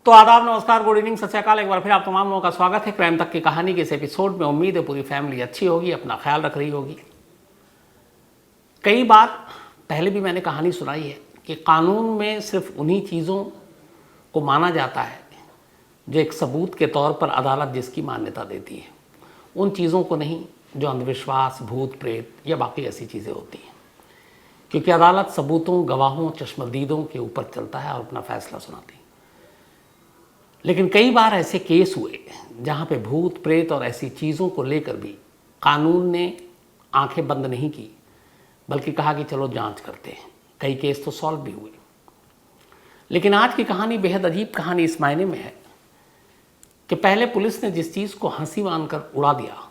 तो आदाब, नमस्कार, गुड इवनिंग, सत श्री अकाल। एक बार फिर आप तमाम लोगों का स्वागत है क्राइम तक की कहानी के इस एपिसोड में। उम्मीद है पूरी फैमिली अच्छी होगी, अपना ख्याल रख रही होगी। कई बार पहले भी मैंने कहानी सुनाई है कि कानून में सिर्फ उन्हीं चीज़ों को माना जाता है जो एक सबूत के तौर पर अदालत जिसकी मान्यता देती है, उन चीज़ों को नहीं जो अंधविश्वास, भूत प्रेत या बाकी ऐसी चीज़ें होती हैं। क्योंकि अदालत सबूतों, गवाहों, चश्मदीदों के ऊपर चलता है और अपना फैसला सुनाती है। लेकिन कई बार ऐसे केस हुए जहाँ पे भूत प्रेत और ऐसी चीज़ों को लेकर भी कानून ने आंखें बंद नहीं की, बल्कि कहा कि चलो जांच करते हैं। कई केस तो सॉल्व भी हुए। लेकिन आज की कहानी बेहद अजीब कहानी इस मायने में है कि पहले पुलिस ने जिस चीज़ को हंसी मानकर उड़ा दिया,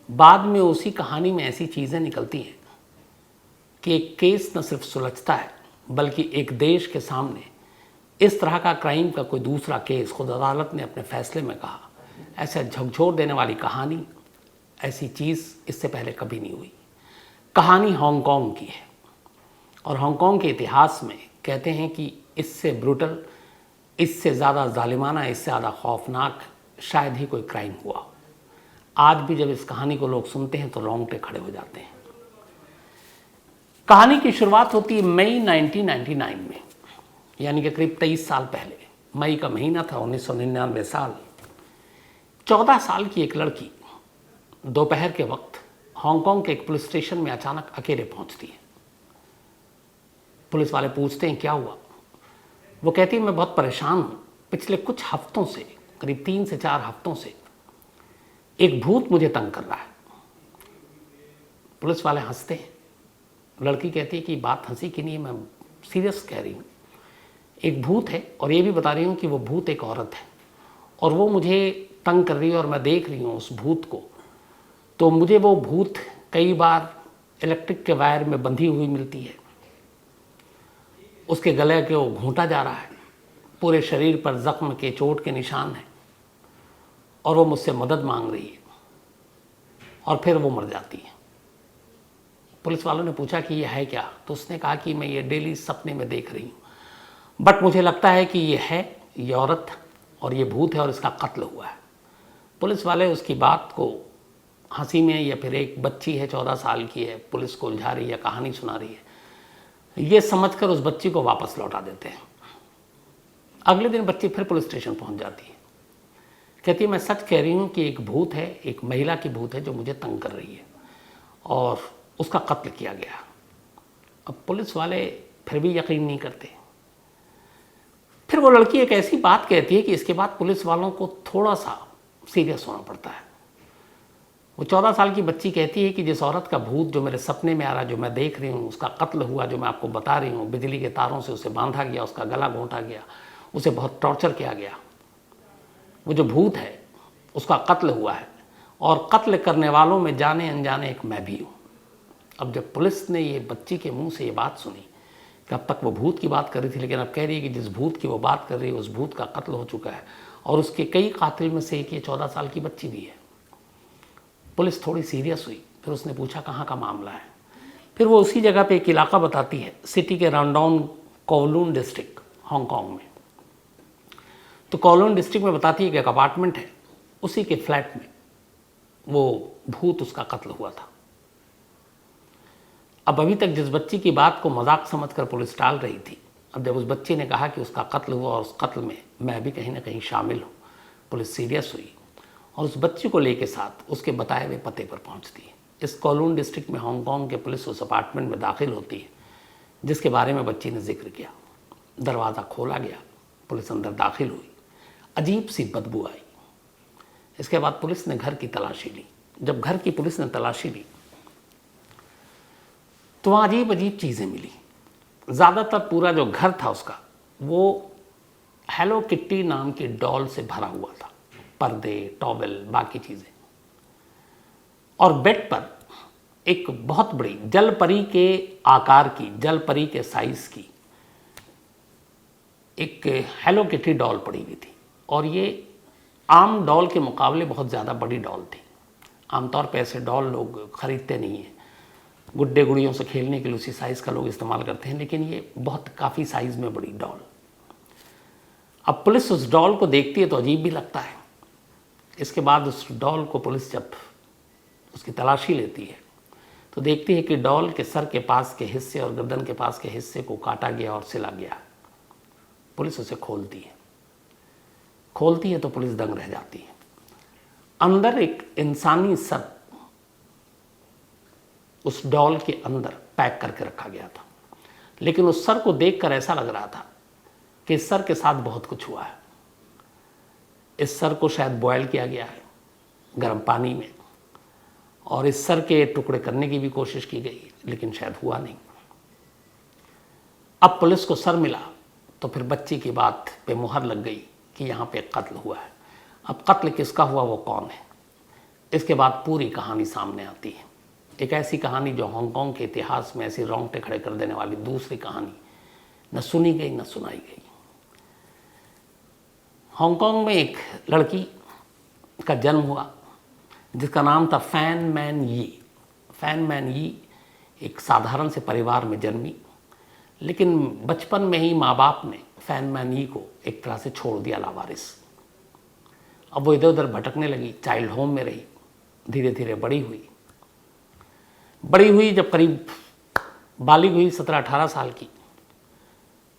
बाद में उसी कहानी में ऐसी चीज़ें निकलती हैं कि एक केस न सिर्फ सुलझता है, बल्कि एक देश के सामने इस तरह का क्राइम का कोई दूसरा केस खुद अदालत ने अपने फैसले में कहा। ऐसा झकझोर देने वाली कहानी, ऐसी चीज़ इससे पहले कभी नहीं हुई। कहानी हांगकांग की है और हांगकांग के इतिहास में कहते हैं कि इससे ब्रूटल, इससे ज़्यादा जालिमाना, इससे ज़्यादा खौफनाक शायद ही कोई क्राइम हुआ। आज भी जब इस कहानी को लोग सुनते हैं तो रोंगटे खड़े हो जाते हैं। कहानी की शुरुआत होती है मई 1999 में, यानी कि करीब 23 साल पहले। मई का महीना था, 1999 साल। 14 साल की एक लड़की दोपहर के वक्त हांगकांग के एक पुलिस स्टेशन में अचानक अकेले पहुंचती है। पुलिस वाले पूछते हैं क्या हुआ। वो कहती है मैं बहुत परेशान हूँ। पिछले कुछ हफ्तों से, करीब 3 से 4 हफ्तों से एक भूत मुझे तंग कर रहा है। पुलिस वाले हंसते हैं। लड़की कहती है कि बात हंसी की नहीं है, मैं सीरियस कह रही हूँ। एक भूत है और ये भी बता रही हूँ कि वो भूत एक औरत है और वो मुझे तंग कर रही है और मैं देख रही हूँ उस भूत को। तो मुझे वो भूत कई बार इलेक्ट्रिक के वायर में बंधी हुई मिलती है। उसके गले के वो घूंटा जा रहा है, पूरे शरीर पर जख्म के, चोट के निशान हैं और वो मुझसे मदद मांग रही है और फिर वो मर जाती है। पुलिस वालों ने पूछा कि ये है क्या, तो उसने कहा कि मैं ये डेली सपने में देख रही हूँ, बट मुझे लगता है कि ये है, ये औरत और ये भूत है और इसका कत्ल हुआ है। पुलिस वाले उसकी बात को हंसी में, या फिर एक बच्ची है 14 साल की है, पुलिस को उलझा रही है, कहानी सुना रही है, ये समझकर उस बच्ची को वापस लौटा देते हैं। अगले दिन बच्ची फिर पुलिस स्टेशन पहुंच जाती है। कहती है मैं सच कह रही हूँ कि एक भूत है, एक महिला की भूत है जो मुझे तंग कर रही है और उसका कत्ल किया गया। अब पुलिस वाले फिर भी यकीन नहीं करते। फिर वो लड़की एक ऐसी बात कहती है कि इसके बाद पुलिस वालों को थोड़ा सा सीरियस होना पड़ता है। वो 14 साल की बच्ची कहती है कि जिस औरत का भूत जो मेरे सपने में आ रहा, जो मैं देख रही हूँ, उसका कत्ल हुआ, जो मैं आपको बता रही हूँ, बिजली के तारों से उसे बांधा गया, उसका गला घोंटा गया, उसे बहुत टॉर्चर किया गया। वो जो भूत है उसका कत्ल हुआ है और कत्ल करने वालों में जाने अनजाने एक मैं भी हूँ। अब जब पुलिस ने ये बच्ची के मुँह से ये बात सुनी कि अब तक वो भूत की बात कर रही थी, लेकिन अब कह रही है कि जिस भूत की वो बात कर रही है उस भूत का कत्ल हो चुका है और उसके कई कातिल में से एक ये 14 साल की बच्ची भी है। पुलिस थोड़ी सीरियस हुई। फिर उसने पूछा कहाँ का मामला है। फिर वो उसी जगह पे एक इलाका बताती है, सिटी के राउंडाउन कोवलून डिस्ट्रिक्ट, हांगकांग में। तो कोवलून डिस्ट्रिक्ट में बताती है कि एक अपार्टमेंट है, उसी के फ्लैट में वो भूत, उसका कत्ल हुआ था। अब अभी तक जिस बच्ची की बात को मजाक समझकर पुलिस टाल रही थी, अब जब उस बच्ची ने कहा कि उसका कत्ल हुआ और उस कत्ल में मैं भी कहीं ना कहीं शामिल हूँ, पुलिस सीरियस हुई और उस बच्ची को लेके साथ उसके बताए हुए पते पर पहुँचती है। इस कोवलून डिस्ट्रिक्ट में हांगकांग के पुलिस उस अपार्टमेंट में दाखिल होती है जिसके बारे में बच्ची ने जिक्र किया। दरवाज़ा खोला गया, पुलिस अंदर दाखिल हुई। अजीब सी बदबू आई। इसके बाद पुलिस ने घर की तलाशी ली। जब घर की पुलिस ने तलाशी ली तो वहाँ अजीब अजीब चीज़ें मिली। ज़्यादातर पूरा जो घर था उसका वो हेलो किट्टी नाम की डॉल से भरा हुआ था, पर्दे, टॉवेल, बाकी चीज़ें। और बेड पर एक बहुत बड़ी जल परी के आकार की, जल परी के साइज़ की एक हेलो किट्टी डॉल पड़ी हुई थी और ये आम डॉल के मुकाबले बहुत ज़्यादा बड़ी डॉल थी। आमतौर पर ऐसे डॉल लोग ख़रीदते नहीं हैं, गुड्डे गुड़ियों से खेलने के लिए उसी साइज़ का लोग इस्तेमाल करते हैं, लेकिन ये बहुत काफ़ी साइज़ में बड़ी डॉल। अब पुलिस उस डॉल को देखती है तो अजीब भी लगता है। इसके बाद उस डॉल को पुलिस जब उसकी तलाशी लेती है तो देखती है कि डॉल के सर के पास के हिस्से और गर्दन के पास के हिस्से को काटा गया और सिला गया। पुलिस उसे खोलती है तो पुलिस दंग रह जाती है। अंदर एक इंसानी सर उस डॉल के अंदर पैक करके रखा गया था, लेकिन उस सर को देखकर ऐसा लग रहा था कि इस सर के साथ बहुत कुछ हुआ है। इस सर को शायद बॉयल किया गया है गर्म पानी में, और इस सर के टुकड़े करने की भी कोशिश की गई, लेकिन शायद हुआ नहीं। अब पुलिस को सर मिला तो फिर बच्ची की बात पे मुहर लग गई कि यहाँ पे कत्ल हुआ है। अब कत्ल किसका हुआ, वो कौन है, इसके बाद पूरी कहानी सामने आती है। एक ऐसी कहानी जो हांगकांग के इतिहास में ऐसी रोंगटे खड़े कर देने वाली दूसरी कहानी न सुनी गई न सुनाई गई। हांगकांग में एक लड़की का जन्म हुआ जिसका नाम था फैन मैन यी। फैन मैन यी एक साधारण से परिवार में जन्मी, लेकिन बचपन में ही माँ बाप ने फैन मैन यी को एक तरह से छोड़ दिया लावारिस। अब वो इधर उधर भटकने लगी, चाइल्ड होम में रही, धीरे धीरे बड़ी हुई। जब करीब बालिग हुई 17-18 साल की,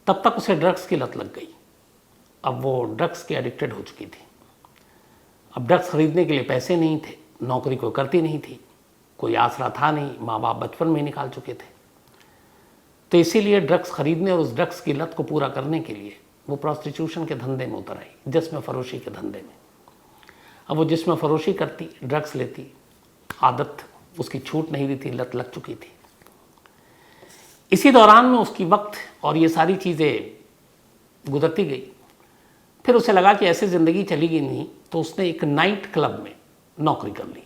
तब तक उसे ड्रग्स की लत लग गई। अब वो ड्रग्स के एडिक्टेड हो चुकी थी। अब ड्रग्स खरीदने के लिए पैसे नहीं थे, नौकरी कोई करती नहीं थी, कोई आसरा था नहीं, माँ बाप बचपन में ही निकाल चुके थे। तो इसीलिए ड्रग्स खरीदने और उस ड्रग्स की लत को पूरा करने के लिए वो प्रोस्टिट्यूशन के धंधे में उतर आई, जिस्म फरोशी के धंधे में। अब वो जिस्म फरोशी करती, ड्रग्स लेती, आदत उसकी छूट नहीं रही थी, लत लग चुकी थी। इसी दौरान में उसकी वक्त और ये सारी चीज़ें गुजरती गई। फिर उसे लगा कि ऐसे ज़िंदगी चलेगी नहीं, तो उसने एक नाइट क्लब में नौकरी कर ली।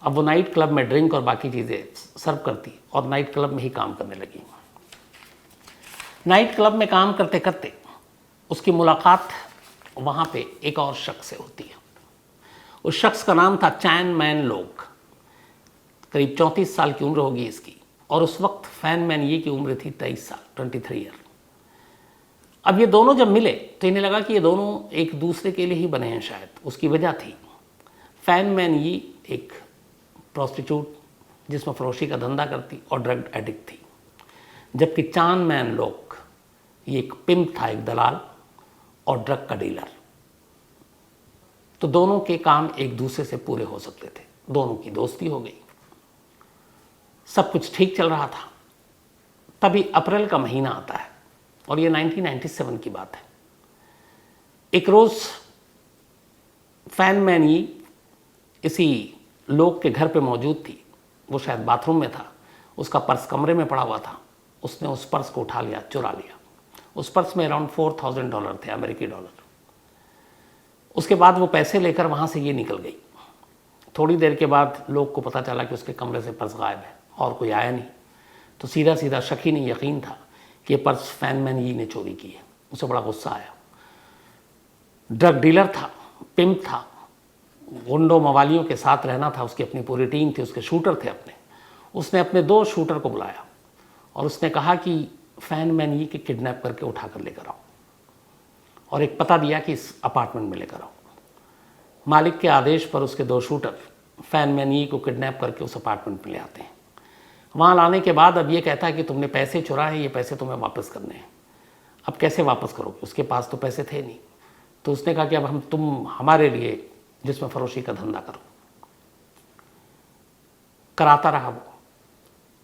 अब वो नाइट क्लब में ड्रिंक और बाकी चीज़ें सर्व करती और नाइट क्लब में ही काम करने लगी। नाइट क्लब में काम करते करते उसकी मुलाकात वहाँ पे एक और शख्स से होती है। उस शख्स का नाम था चैन मैन लोग। करीब 34 साल की उम्र होगी इसकी, और उस वक्त फैन मैन ये की उम्र थी 23 साल, 23 ईयर। अब ये दोनों जब मिले तो इन्हें लगा कि ये दोनों एक दूसरे के लिए ही बने हैं शायद। उसकी वजह थी, फैन मैन ये एक प्रोस्टिट्यूट जिसमें फरोशी का धंधा करती और ड्रग एडिक्ट थी, जबकि चान मैन लोग ये एक पिम्प था, एक दलाल और ड्रग का डीलर। तो दोनों के काम एक दूसरे से पूरे हो सकते थे। दोनों की दोस्ती हो गई, सब कुछ ठीक चल रहा था। तभी अप्रैल का महीना आता है और ये 1997 की बात है। एक रोज़ फैन मैन ये इसी लोग के घर पे मौजूद थी। वो शायद बाथरूम में था, उसका पर्स कमरे में पड़ा हुआ था। उसने उस पर्स को उठा लिया, चुरा लिया। उस पर्स में अराउंड $4000 थे, अमेरिकी डॉलर। उसके बाद वो पैसे लेकर वहाँ से ये निकल गई। थोड़ी देर के बाद लोग को पता चला कि उसके कमरे से पर्स गायब है और कोई आया नहीं। तो सीधा सीधा शक ही नहीं, यकीन था कि ये पर्स फैन मैन यी ने चोरी की है। उसे बड़ा गुस्सा आया। ड्रग डीलर था, पिम्प था, गुंडों मवालियों के साथ रहना था, उसकी अपनी पूरी टीम थी, उसके शूटर थे अपने। उसने अपने 2 शूटर को बुलाया और उसने कहा कि फैन मैन यी के किडनैप करके उठा कर लेकर आओ, और एक पता दिया कि इस अपार्टमेंट में लेकर आओ। मालिक के आदेश पर उसके 2 शूटर फैन मैन यी को किडनैप करके उस अपार्टमेंट में ले आते हैं। वहाँ लाने के बाद अब ये कहता है कि तुमने पैसे चुराए, ये पैसे तुम्हें वापस करने हैं। अब कैसे वापस करोगे, उसके पास तो पैसे थे नहीं। तो उसने कहा कि अब तुम हमारे लिए जिसमें फरोशी का धंधा करो। कराता रहा वो,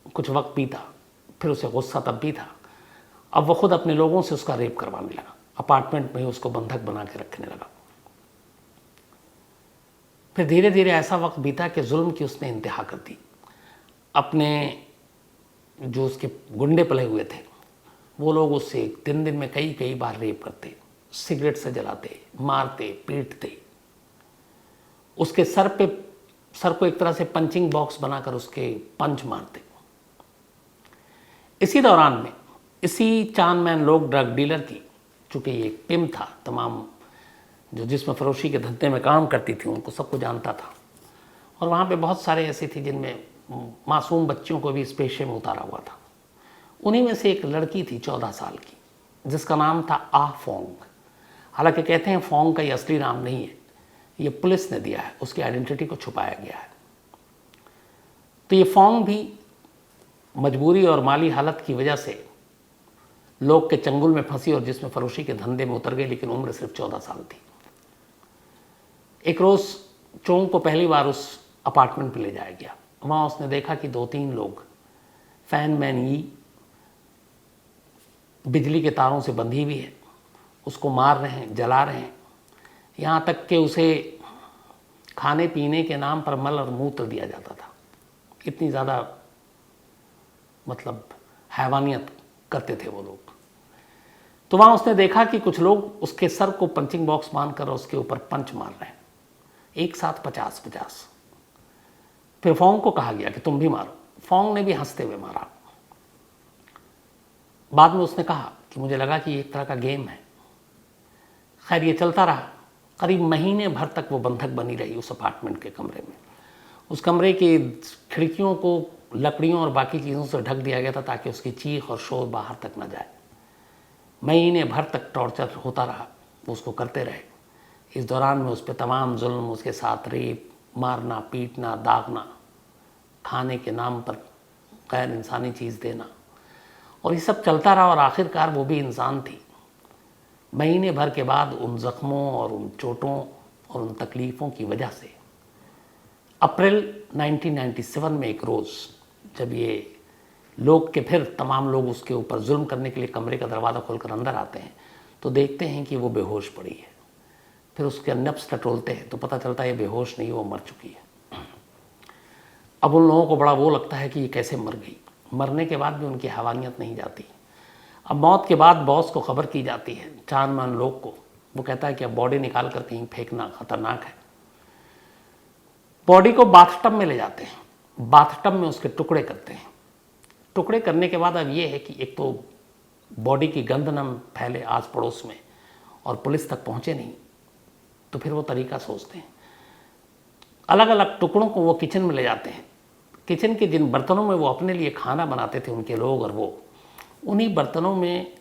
कुछ वक्त बीता, फिर उसे गुस्सा तब भी था। अब वो खुद अपने लोगों से उसका रेप करवाने लगा, अपार्टमेंट में ही उसको बंधक बना के रखने लगा। फिर धीरे धीरे ऐसा वक्त बीता कि जुल्म की उसने इंतहा कर दी। अपने जो उसके गुंडे पले हुए थे वो लोग उससे दिन में कई बार रेप करते, सिगरेट से जलाते, मारते, पीटते। उसके सर को एक तरह से पंचिंग बॉक्स बनाकर उसके पंच मारते। इसी दौरान में इसी चान मैन लोग ड्रग डीलर की, चूँकि ये एक पिम था, तमाम जो जिस्म फरोशी के धंधे में काम करती थी उनको सबको जानता था। और वहाँ पे बहुत सारे ऐसे थे जिनमें मासूम बच्चियों को भी इस पेशे में उतारा हुआ था। उन्हीं में से एक लड़की थी 14 साल की, जिसका नाम था आ फोंग। हालांकि कहते हैं फोंग का ये असली नाम नहीं है, ये पुलिस ने दिया है, उसकी आइडेंटिटी को छुपाया गया है। तो ये फोंग भी मजबूरी और माली हालत की वजह से लोग के चंगुल में फंसी और जिसमें फरोशी के धंधे में उतर गई, लेकिन उम्र सिर्फ 14 साल थी। एक रोज़ चोंग को पहली बार उस अपार्टमेंट पे ले जाया गया। वहाँ उसने देखा कि 2-3 लोग फैन मैन यी बिजली के तारों से बंधी हुई है, उसको मार रहे हैं, जला रहे हैं, यहाँ तक कि उसे खाने पीने के नाम पर मल और मूत्र दिया जाता था। इतनी ज़्यादा मतलब हैवानियत करते थे वो लोग। तो वहाँ उसने देखा कि कुछ लोग उसके सर को पंचिंग बॉक्स बांधकर उसके ऊपर पंच मार रहे हैं, एक साथ 50-50। फिर फोंग को कहा गया कि तुम भी मारो। फोंग ने भी हंसते हुए मारा। बाद में उसने कहा कि मुझे लगा कि एक तरह का गेम है। खैर ये चलता रहा। करीब महीने भर तक वो बंधक बनी रही उस अपार्टमेंट के कमरे में। उस कमरे की खिड़कियों को लकड़ियों और बाकी चीज़ों से ढक दिया गया था ताकि उसकी चीख और शोर बाहर तक न जाए। महीने भर तक टॉर्चर होता रहा, वो उसको करते रहे। इस दौरान में उस पर तमाम जुल्म, उसके साथ रेप, मारना, पीटना, दागना, खाने के नाम पर गैर इंसानी चीज़ देना, और ये सब चलता रहा। और आखिरकार वो भी इंसान थी। महीने भर के बाद उन ज़ख्मों और उन चोटों और उन तकलीफ़ों की वजह से अप्रैल 1997 में एक रोज़ जब ये लोग के फिर तमाम लोग उसके ऊपर जुल्म करने के लिए कमरे का दरवाज़ा खोलकर अंदर आते हैं तो देखते हैं कि वो बेहोश पड़ी है। फिर उसके नब्ज़ टटोलते हैं तो पता चलता है ये बेहोश नहीं, वो मर चुकी है। अब उन लोगों को बड़ा वो लगता है कि ये कैसे मर गई। मरने के बाद भी उनकी हैवानियत नहीं जाती। अब मौत के बाद बॉस को खबर की जाती है, चांदमान लोग को। वो कहता है कि अब बॉडी निकाल कर कहीं फेंकना खतरनाक है। बॉडी को बाथटब में ले जाते हैं, बाथटब में उसके टुकड़े करते हैं। टुकड़े करने के बाद अब ये है कि एक तो बॉडी की गंध न फैले आस पड़ोस में और पुलिस तक पहुंचे नहीं, तो फिर वो तरीका सोचते हैं। अलग अलग टुकड़ों को वो किचन में ले जाते हैं। किचन के जिन बर्तनों में वो अपने लिए खाना बनाते थे उनके लोग और वो, उन्हीं बर्तनों में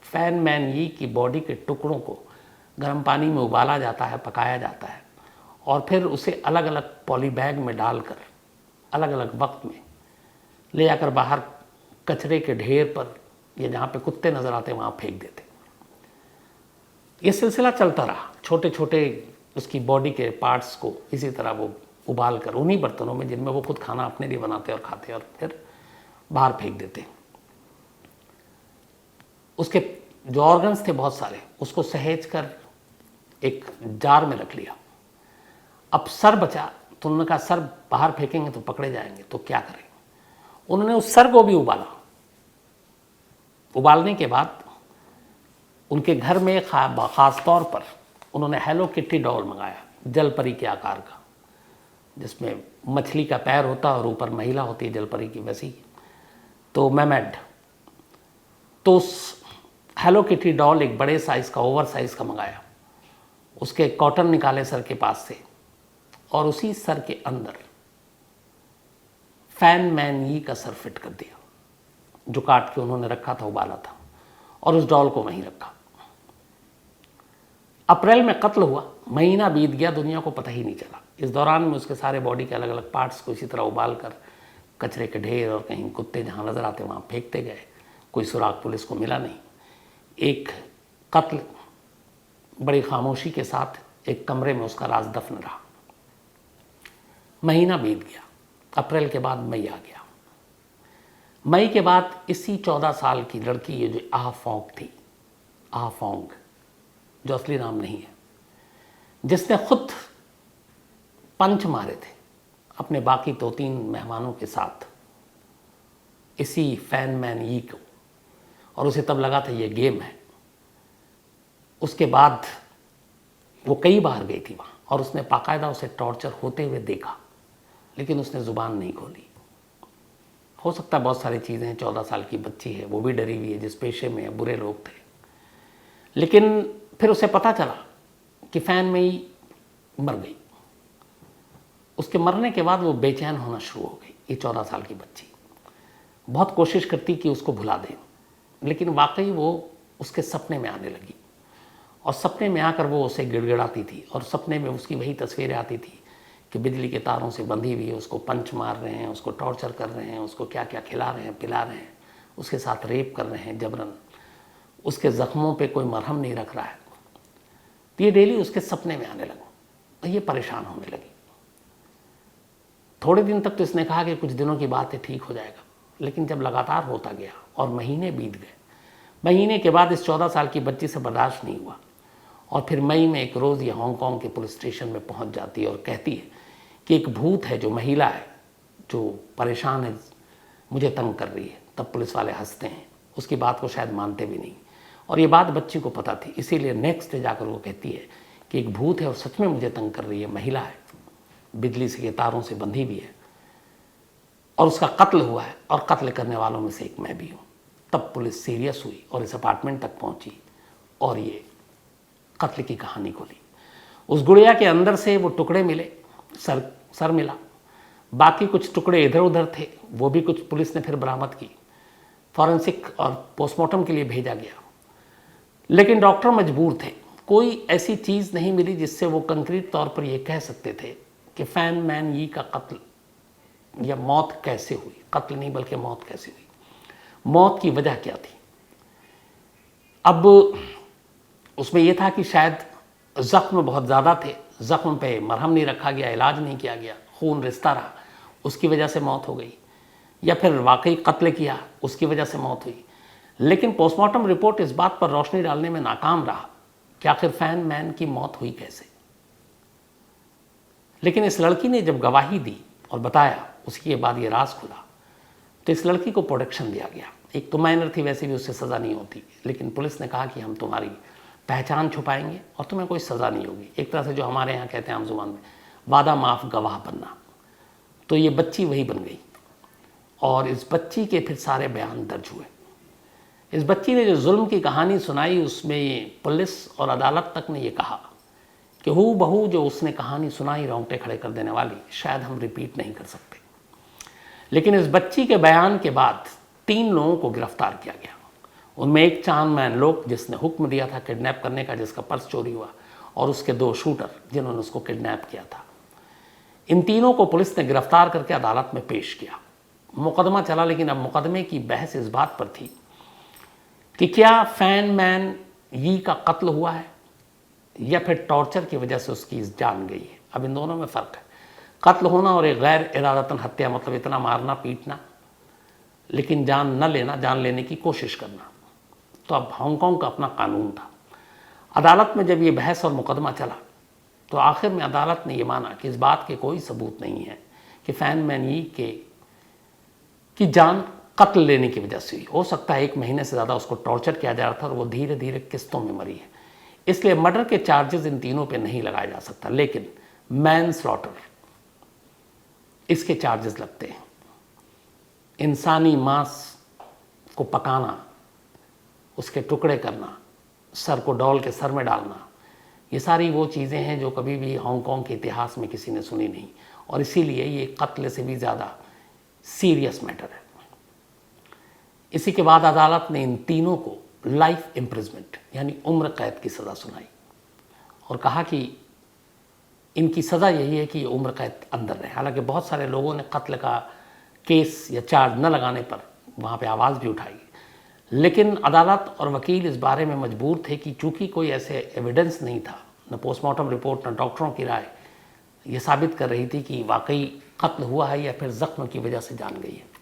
फैन मैन यी की बॉडी के टुकड़ों को गर्म पानी में उबाला जाता है, पकाया जाता है, और फिर उसे अलग अलग पॉली बैग में डालकर अलग अलग वक्त में ले जाकर बाहर कचरे के ढेर पर या जहाँ पे कुत्ते नज़र आते वहाँ फेंक देते। ये सिलसिला चलता रहा। छोटे छोटे उसकी बॉडी के पार्ट्स को इसी तरह वो उबाल कर उन्हीं बर्तनों में जिनमें वो खुद खाना अपने लिए बनाते और खाते और फिर बाहर फेंक देते। उसके जो ऑर्गन्स थे बहुत सारे, उसको सहेज कर एक जार में रख लिया। अब सर बचा तो उन्होंने कहा सर बाहर फेंकेंगे तो पकड़े जाएंगे, तो क्या करें। उन्होंने उस सर को भी उबाला। उबालने के बाद उनके घर में ख़ास तौर पर उन्होंने हेलो किटी डॉल मंगाया, जल परी के आकार का, जिसमें मछली का पैर होता और ऊपर महिला होती है जल परी की, वैसी तो मैमेड। तो उस हेलो किटी डॉल एक बड़े साइज़ का, ओवर साइज़ का मंगाया। उसके कॉटन निकाले सर के पास से और उसी सर के अंदर फैन मैन यी का सर फिट कर दिया जो काट के उन्होंने रखा था, उबाला था, और उस डॉल को वहीं रखा। अप्रैल में कत्ल हुआ, महीना बीत गया, दुनिया को पता ही नहीं चला। इस दौरान में उसके सारे बॉडी के अलग अलग पार्ट्स को इसी तरह उबाल कर कचरे के ढेर और कहीं कुत्ते जहाँ नज़र आते वहाँ फेंकते गए। कोई सुराग पुलिस को मिला नहीं। एक कत्ल बड़ी खामोशी के साथ एक कमरे में उसका राज दफन रहा। महीना बीत गया। अप्रैल के बाद मई आ गया। मई के बाद इसी 14 साल की लड़की, ये जो आह फोंग थी, आह फोंग जो असली नाम नहीं है, जिसने खुद पंच मारे थे अपने बाकी 2-3 मेहमानों के साथ इसी फैन मैन यी को, और उसे तब लगा था ये गेम है। उसके बाद वो कई बार गई थी वहाँ और उसने बाकायदा उसे टॉर्चर होते हुए देखा, लेकिन उसने ज़ुबान नहीं खोली। हो सकता है बहुत सारी चीज़ें हैं, 14 साल की बच्ची है, वो भी डरी हुई है, जिस पेशे में है, बुरे लोग थे। लेकिन फिर उसे पता चला कि फैन में ही मर गई। उसके मरने के बाद वो बेचैन होना शुरू हो गई। ये 14 साल की बच्ची बहुत कोशिश करती कि उसको भुला दें, लेकिन वाकई वो उसके सपने में आने लगी और सपने में आकर वो उसे गिड़गिड़ाती थी और सपने में उसकी वही तस्वीरें आती थी कि बिजली के तारों से बंधी हुई है, उसको पंच मार रहे हैं, उसको टॉर्चर कर रहे हैं, उसको क्या क्या खिला रहे हैं, पिला रहे हैं, उसके साथ रेप कर रहे हैं जबरन, उसके ज़ख्मों पे कोई मरहम नहीं रख रहा है। तो ये डेली उसके सपने में आने लगा और ये परेशान होने लगी। थोड़े दिन तक तो इसने कहा कि कुछ दिनों की बात है, ठीक हो जाएगा, लेकिन जब लगातार होता गया और महीने बीत गए, महीने के बाद इस 14 साल की बच्ची से बर्दाश्त नहीं हुआ और फिर मई में एक रोज़ ये हांगकांग के पुलिस स्टेशन में पहुंच जाती है और कहती है कि एक भूत है, जो महिला है, जो परेशान है, मुझे तंग कर रही है। तब पुलिस वाले हंसते हैं, उसकी बात को शायद मानते भी नहीं, और ये बात बच्ची को पता थी, इसीलिए नेक्स्ट डे जाकर वो कहती है कि एक भूत है और सच में मुझे तंग कर रही है, महिला है, बिजली से तारों से बंधी भी है और उसका कत्ल हुआ है और कत्ल करने वालों में से एक मैं भी हूँ। तब पुलिस सीरियस हुई और इस अपार्टमेंट तक पहुंची और ये कत्ल की कहानी खोली। उस गुड़िया के अंदर से वो टुकड़े मिले, सर मिला, बाकी कुछ टुकड़े इधर उधर थे, वो भी कुछ पुलिस ने फिर बरामद की, फॉरेंसिक और पोस्टमार्टम के लिए भेजा गया। लेकिन डॉक्टर मजबूर थे, कोई ऐसी चीज़ नहीं मिली जिससे वो कंक्रीट तौर पर ये कह सकते थे कि फैन मैन यी का कत्ल या मौत कैसे हुई, कत्ल नहीं बल्कि मौत कैसे हुई, मौत की वजह क्या थी। अब उसमें यह था कि शायद ज़ख्म बहुत ज़्यादा थे, ज़ख्म पे मरहम नहीं रखा गया, इलाज नहीं किया गया, खून रिश्ता रहा, उसकी वजह से मौत हो गई, या फिर वाकई कत्ल किया, उसकी वजह से मौत हुई। लेकिन पोस्टमार्टम रिपोर्ट इस बात पर रोशनी डालने में नाकाम रहा कि आखिर फैन मैन की मौत हुई कैसे। लेकिन इस लड़की ने जब गवाही दी और बताया, उसके बाद ये राज खुला, तो इस लड़की को प्रोटेक्शन दिया गया। एक तो माइनर थी, वैसे भी उससे सज़ा नहीं होती, लेकिन पुलिस ने कहा कि हम तुम्हारी पहचान छुपाएंगे और तुम्हें कोई सज़ा नहीं होगी। एक तरह से जो हमारे यहाँ कहते हैं आम जुबान में, वादा माफ़ गवाह बनना। तो ये बच्ची वही बन गई और इस बच्ची के फिर सारे बयान दर्ज हुए। इस बच्ची ने जो जुल्म की कहानी सुनाई, उसमें पुलिस और अदालत तक ने ये कहा कि हू बहू जो उसने कहानी सुनाई, रोंगटे खड़े कर देने वाली, शायद हम रिपीट नहीं कर सकते। लेकिन इस बच्ची के बयान के बाद 3 लोगों को गिरफ्तार किया गया। उनमें एक चांदमैन लोग जिसने हुक्म दिया था किडनैप करने का, जिसका पर्स चोरी हुआ, और उसके 2 शूटर जिन्होंने उसको किडनैप किया था। इन तीनों को पुलिस ने गिरफ्तार करके अदालत में पेश किया। मुकदमा चला, लेकिन अब मुकदमे की बहस इस बात पर थी कि क्या फैन मैन यी का कत्ल हुआ है या फिर टॉर्चर की वजह से उसकी जान गई है। अब इन दोनों में फ़र्क है। कत्ल होना और एक गैर इरादतन हत्या, मतलब इतना मारना पीटना लेकिन जान न लेना, जान लेने की कोशिश करना। तो अब हांगकांग का अपना कानून था। अदालत में जब ये बहस और मुकदमा चला तो आखिर में अदालत ने यह माना कि इस बात के कोई सबूत नहीं है कि फैन मैन यी की जान कत्ल लेने की वजह से हुई। हो सकता है 1 महीने से ज़्यादा उसको टॉर्चर किया जा रहा था और वो धीरे धीरे किस्तों में मरी है, इसलिए मर्डर के चार्जेस इन तीनों पे नहीं लगाया जा सकता। लेकिन मैन स्लॉटर, इसके चार्जेस लगते हैं। इंसानी मांस को पकाना, उसके टुकड़े करना, सर को डॉल के सर में डालना, ये सारी वो चीज़ें हैं जो कभी भी हांगकांग के इतिहास में किसी ने सुनी नहीं, और इसीलिए ये कत्ल से भी ज़्यादा सीरियस मैटर है। इसी के बाद अदालत ने इन तीनों को लाइफ इम्प्रिजमेंट यानी उम्र कैद की सज़ा सुनाई और कहा कि इनकी सज़ा यही है कि ये उम्र कैद अंदर रहे। हालांकि बहुत सारे लोगों ने कत्ल का केस या चार्ज न लगाने पर वहाँ पे आवाज़ भी उठाई, लेकिन अदालत और वकील इस बारे में मजबूर थे कि चूँकि कोई ऐसे एविडेंस नहीं था, न पोस्टमार्टम रिपोर्ट न डॉक्टरों की राय ये साबित कर रही थी कि वाकई कत्ल हुआ है या फिर ज़ख्म की वजह से जान गई है,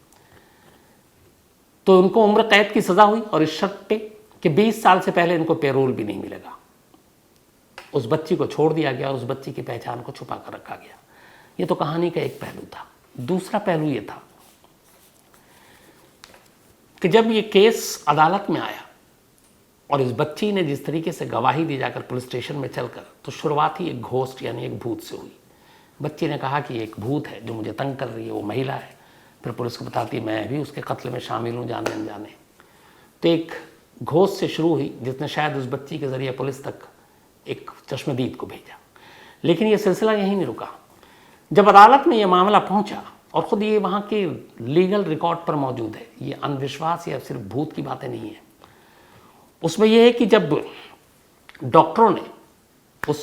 तो उनको उम्र कैद की सज़ा हुई और इस शर्त पे कि 20 साल से पहले इनको पेरोल भी नहीं मिलेगा। उस बच्ची को छोड़ दिया गया और उस बच्ची की पहचान को छुपा कर रखा गया। ये तो कहानी का एक पहलू था। दूसरा पहलू ये था कि जब ये केस अदालत में आया और इस बच्ची ने जिस तरीके से गवाही दी जाकर पुलिस स्टेशन में चलकर, तो शुरुआत ही एक घोस्ट यानी एक भूत से हुई। बच्ची ने कहा कि एक भूत है जो मुझे तंग कर रही है, वो महिला है। फिर पुलिस को बताती मैं भी उसके कत्ल में शामिल हूँ जाने अनजाने। तो एक घोस्ट से शुरू हुई जिसने शायद उस बच्ची के ज़रिए पुलिस तक एक चश्मदीद को भेजा। लेकिन ये सिलसिला यहीं नहीं रुका। जब अदालत में ये मामला पहुंचा, और ख़ुद ये वहाँ के लीगल रिकॉर्ड पर मौजूद है, ये अंधविश्वास या सिर्फ भूत की बातें नहीं है, उसमें यह है कि जब डॉक्टरों ने उस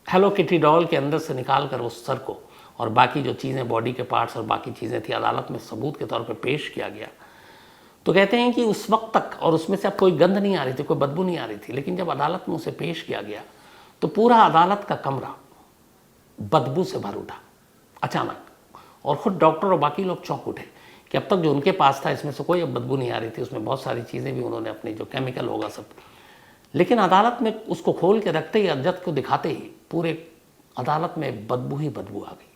हेलो किटी डॉल के अंदर से निकाल कर उस सर को और बाकी जो चीज़ें बॉडी के पार्ट्स और बाकी चीज़ें थी अदालत में सबूत के तौर पर पेश किया गया। तो कहते हैं कि उस वक्त तक और उसमें से अब कोई गंध नहीं आ रही थी, कोई बदबू नहीं आ रही थी, लेकिन जब अदालत में उसे पेश किया गया तो पूरा अदालत का कमरा बदबू से भर उठा अचानक, और ख़ुद डॉक्टर और बाकी लोग चौंक उठे कि अब तक जो उनके पास था इसमें से कोई अब बदबू नहीं आ रही थी। उसमें बहुत सारी चीज़ें भी उन्होंने अपनी जो केमिकल होगा सब, लेकिन अदालत में उसको खोल के रखते ही, अजत को दिखाते ही पूरे अदालत में बदबू ही बदबू आ गई।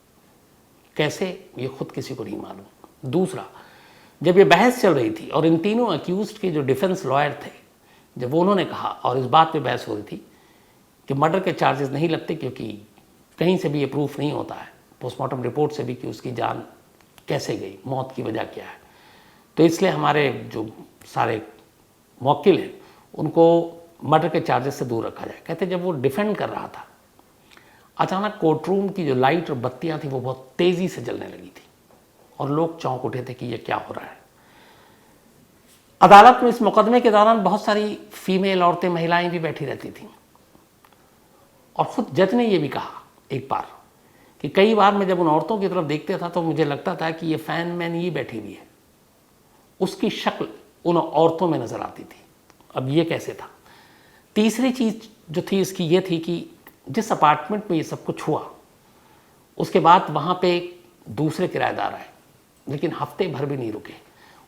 कैसे, ये खुद किसी को नहीं मालूम। दूसरा, जब ये बहस चल रही थी और इन तीनों अक्यूज्ड के जो डिफेंस लॉयर थे, जब वो उन्होंने कहा और इस बात पे बहस हो रही थी कि मर्डर के चार्जेस नहीं लगते क्योंकि कहीं से भी ये प्रूफ नहीं होता है, पोस्टमार्टम रिपोर्ट से भी, कि उसकी जान कैसे गई, मौत की वजह क्या है, तो इसलिए हमारे जो सारे मुवक्किल हैं उनको मर्डर के चार्जेस से दूर रखा जाए। कहते जब वो डिफेंड कर रहा था, अचानक कोर्ट रूम की जो लाइट और बत्तियां थी वो बहुत तेज़ी से जलने लगी थी और लोग चौंक उठे थे कि ये क्या हो रहा है। अदालत में इस मुकदमे के दौरान बहुत सारी फीमेल औरतें, महिलाएं भी बैठी रहती थीं, और ख़ुद जज ने ये भी कहा एक बार कि कई बार मैं जब उन औरतों की तरफ देखता था तो मुझे लगता था कि ये फैन मैन ये बैठी हुई है, उसकी शक्ल उन औरतों में नज़र आती थी। अब ये कैसे था। तीसरी चीज़ जो थी इसकी ये थी कि जिस अपार्टमेंट में ये सब कुछ हुआ उसके बाद वहाँ पे दूसरे किराएदार आए, लेकिन हफ्ते भर भी नहीं रुके।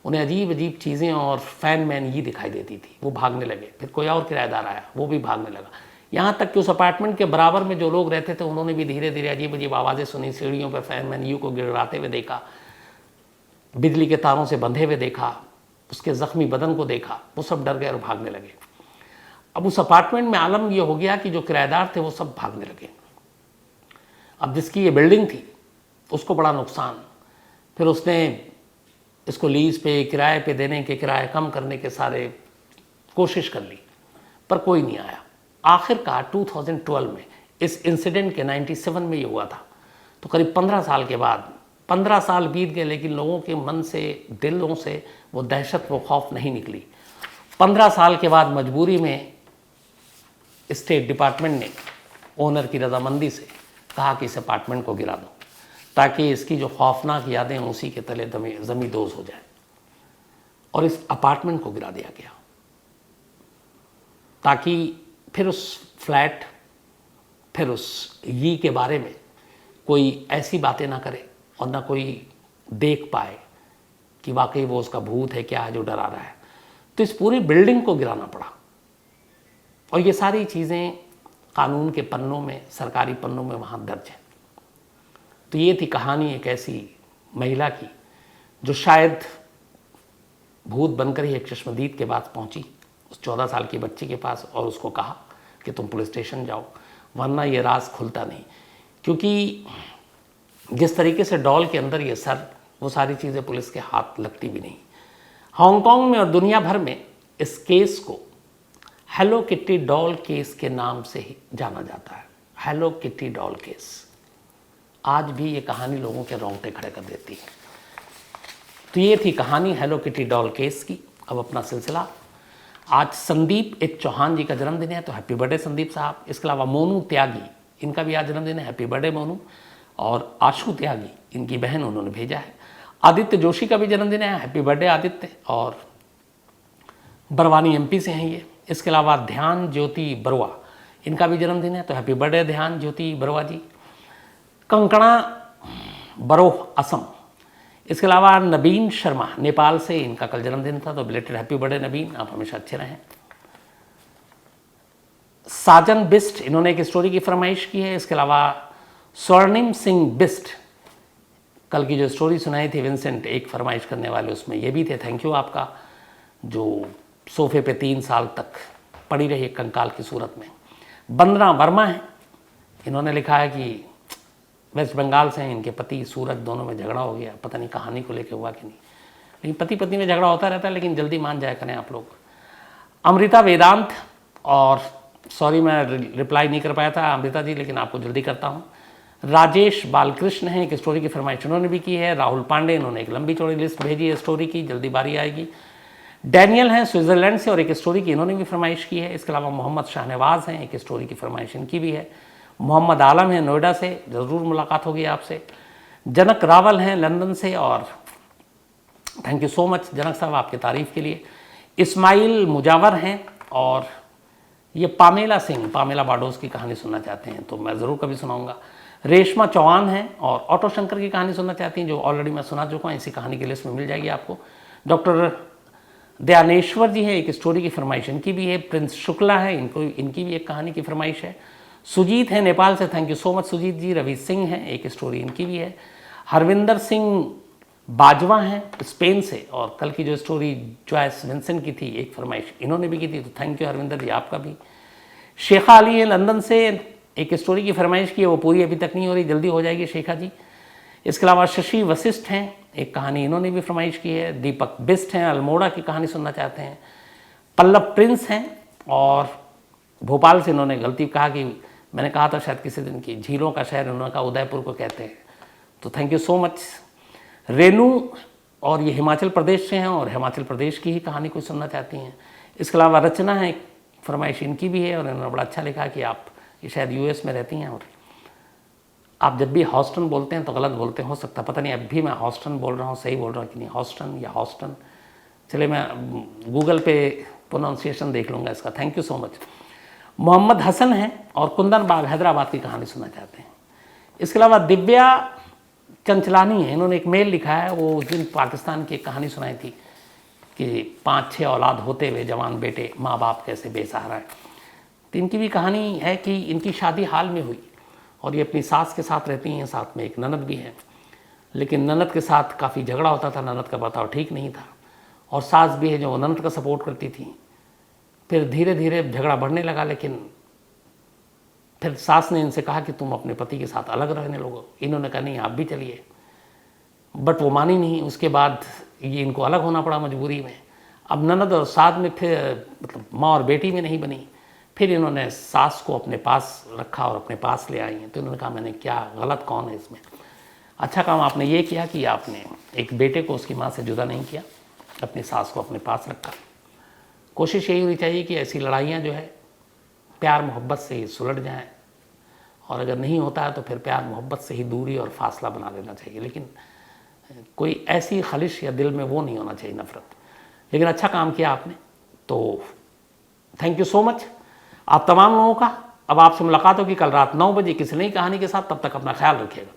उन्हें अजीब अजीब चीज़ें और फैन मैन ये दिखाई देती थी, वो भागने लगे। फिर कोई और किराएदार आया, वो भी भागने लगा। यहाँ तक कि उस अपार्टमेंट के बराबर में जो लोग रहते थे उन्होंने भी धीरे धीरे अजीब अजीब आवाज़ें सुनी, सीढ़ियों पर फैन मैन यू को गिड़गिड़ाते हुए देखा, बिजली के तारों से बंधे हुए देखा, उसके ज़ख्मी बदन को देखा। वो सब डर गए और भागने लगे। अब उस अपार्टमेंट में आलम यह हो गया कि जो किराएदार थे वो सब भागने लगे। अब जिसकी ये बिल्डिंग थी उसको बड़ा नुकसान। फिर उसने इसको लीज पे, किराए पे देने के, किराए कम करने के सारे कोशिश कर ली, पर कोई नहीं आया। आखिरकार 2012 में इस इंसिडेंट के 97 में ये हुआ था, तो करीब 15 साल के बाद, 15 साल बीत गए लेकिन लोगों के मन से, दिलों से वो दहशत, वो खौफ नहीं निकली। 15 साल के बाद मजबूरी में स्टेट डिपार्टमेंट ने ओनर की रजामंदी से कहा कि इस अपार्टमेंट को गिरा दो, ताकि इसकी जो खौफनाक यादें उसी के तले जमी दोज हो जाए, और इस अपार्टमेंट को गिरा दिया गया ताकि फिर उस फ्लैट, फिर उस ये के बारे में कोई ऐसी बातें ना करे और ना कोई देख पाए कि वाकई वो उसका भूत है क्या है जो डरा रहा है। तो इस पूरी बिल्डिंग को गिराना पड़ा, और ये सारी चीज़ें कानून के पन्नों में, सरकारी पन्नों में वहाँ दर्ज है। तो ये थी कहानी एक ऐसी महिला की जो शायद भूत बनकर ही एक चश्मदीद के पास पहुंची, उस 14 साल की बच्ची के पास, और उसको कहा कि तुम पुलिस स्टेशन जाओ, वरना ये राज खुलता नहीं। क्योंकि जिस तरीके से डॉल के अंदर ये सर, वो सारी चीज़ें पुलिस के हाथ लगती भी नहीं। हांगकांग में और दुनिया भर में इस केस को हेलो किटी डॉल केस के नाम से ही जाना जाता है। Hello kitty doll case. आज भी ये कहानी लोगों के रोंगटे खड़े कर देती है। तो ये थी कहानी हेलो किटी डॉल केस की। अब अपना सिलसिला, आज संदीप एक चौहान जी का जन्मदिन है, तो हैप्पी बर्थडे संदीप साहब। इसके अलावा मोनू त्यागी, इनका भी आज जन्मदिन है, हैप्पी बर्थडे मोनू। और आशु त्यागी, इनकी बहन, उन्होंने भेजा है। आदित्य जोशी का भी जन्मदिन है, हैप्पी बर्थडे आदित्य, और बरवानी एमपी से हैं ये। इसके अलावा ध्यान ज्योति बरुआ, इनका भी जन्मदिन है, तो हैप्पी बर्थडे ध्यान ज्योति बरुआ जी। कंकणा बरोह असम। इसके अलावा नबीन शर्मा नेपाल से, इनका कल जन्मदिन था, तो बिलेटेड हैप्पी बर्थडे नबीन, आप हमेशा अच्छे रहें। साजन बिस्ट, इन्होंने एक स्टोरी की फरमाइश की है। इसके अलावा स्वर्णिम सिंह बिस्ट, कल की जो स्टोरी सुनाई थी विंसेंट, एक फरमाइश करने वाले, उसमें ये भी थे, थैंक यू आपका, जो सोफे पे 3 साल तक पड़ी रही कंकाल की सूरत में। वंदना वर्मा है, इन्होंने लिखा है कि वेस्ट बंगाल से हैं, इनके पति सूरज, दोनों में झगड़ा हो गया, पता नहीं कहानी को लेकर हुआ कि नहीं, लेकिन पति पत्नी में झगड़ा होता रहता है, लेकिन जल्दी मान जाया करें आप लोग। अमृता वेदांत, और सॉरी मैं रिप्लाई नहीं कर पाया था अमृता जी, लेकिन आपको जल्दी करता हूँ। राजेश बालकृष्ण है, एक स्टोरी की फरमाइश उन्होंने भी की है। राहुल पांडे, इन्होंने एक लंबी चौड़ी लिस्ट भेजी है स्टोरी की, जल्दी बारी आएगी। डैनियल हैं स्विट्ज़रलैंड से और एक स्टोरी की इन्होंने भी फरमाइश की है। इसके अलावा मोहम्मद शाहनवाज हैं, एक स्टोरी की फरमाइश इनकी भी है। मोहम्मद आलम हैं नोएडा से, ज़रूर मुलाकात होगी आपसे। जनक रावल हैं लंदन से, और थैंक यू सो मच जनक साहब आपकी तारीफ़ के लिए। इस्माइल मुजावर हैं, और ये पामेला सिंह, पामेला बाडोस की कहानी सुनना चाहते हैं तो मैं ज़रूर कभी सुनाऊंगा। रेशमा चौहान हैं और ऑटो शंकर की कहानी सुनना चाहती हैं, जो ऑलरेडी मैं सुना चुका हूँ, इसी कहानी की लिस्ट में मिल जाएगी आपको। डॉक्टर दयानेश्वर जी हैं, एक स्टोरी की फरमाइश इनकी भी है। प्रिंस शुक्ला है, इनकी भी एक कहानी की फरमाइश है। सुजीत है नेपाल से, thank you so much Sujit ji. Ravi Singh हैं, एक स्टोरी इनकी भी है। हरविंदर सिंह बाजवा हैं स्पेन से, और कल की जो स्टोरी जॉयस विंसेंट की थी, एक फरमाइश इन्होंने भी की थी, तो थैंक यू हरविंदर जी आपका भी। शेखा अली है लंदन से, एक स्टोरी की फरमाइश की है, वो पूरी अभी तक नहीं हो रही, जल्दी हो जाएगी शेखा जी। इसके अलावा शशि वशिष्ठ हैं, एक कहानी इन्होंने भी फरमाइश की है। दीपक बिस्ट हैं, अल्मोड़ा की कहानी सुनना चाहते हैं। पल्लव प्रिंस हैं, और भोपाल से इन्होंने गलती कहा कि मैंने कहा था शायद किसी दिन की झीलों का शहर, उन्होंने कहा उदयपुर को कहते हैं, तो thank you so much. Renu, और ये हिमाचल प्रदेश से हैं, और हिमाचल प्रदेश की ही कहानी कोई सुनना चाहती हैं। इसके अलावा रचना है, फरमाइश इनकी भी है, और इन्होंने बड़ा अच्छा लिखा कि आप ये शायद यूएस में रहती हैं, और आप जब भी हॉस्टन बोलते हैं तो गलत बोलते हो सकता, पता नहीं अब भी मैं हॉस्टन बोल रहा हूँ, सही बोल रहा हूँ कि नहीं, हॉस्टन या हॉस्टन, चलिए मैं गूगल पे प्रोनाउंसिएशन देख लूँगा इसका। Thank you so much. Mohammad Hasan हैं, और कुंदन बाग हैदराबाद की कहानी सुनना चाहते हैं। इसके अलावा दिव्या चंचलानी है, इन्होंने एक मेल लिखा है, वो उस दिन पाकिस्तान की एक कहानी सुनाई थी कि 5-6 औलाद होते हुए जवान बेटे माँ बाप कैसे बेसहारा है। तो इनकी भी कहानी है कि इनकी शादी हाल में हुई, और ये अपनी सास के साथ रहती हैं, साथ में एक ननद भी है, लेकिन ननद के साथ काफ़ी झगड़ा होता था, ननद का बर्ताव ठीक नहीं था, और सास भी है जो ननद का सपोर्ट करती थी। फिर धीरे धीरे झगड़ा बढ़ने लगा, लेकिन फिर सास ने इनसे कहा कि तुम अपने पति के साथ अलग रहने लगो। इन्होंने कहा नहीं आप भी चलिए, बट वो मानी नहीं। उसके बाद ये इनको अलग होना पड़ा मजबूरी में। अब ननद और सास में फिर मतलब माँ और बेटी में नहीं बनी, फिर इन्होंने सास को अपने पास रखा और अपने पास ले आई हैं। तो इन्होंने कहा मैंने क्या गलत कौन है इसमें, अच्छा काम आपने ये किया कि आपने एक बेटे को उसकी माँ से जुदा नहीं किया, अपनी सास को अपने पास रखा। कोशिश यही होनी चाहिए कि ऐसी लड़ाइयाँ जो है प्यार मोहब्बत से ही सुलझ जाएं, और अगर नहीं होता है तो फिर प्यार मोहब्बत से ही दूरी और फासला बना लेना चाहिए, लेकिन कोई ऐसी खलिश या दिल में वो नहीं होना चाहिए नफ़रत। लेकिन अच्छा काम किया आपने, तो थैंक यू सो मच आप तमाम लोगों का। अब आपसे मुलाकात होगी कल रात 9 बजे किसी नई कहानी के साथ, तब तक अपना ख्याल रखिएगा।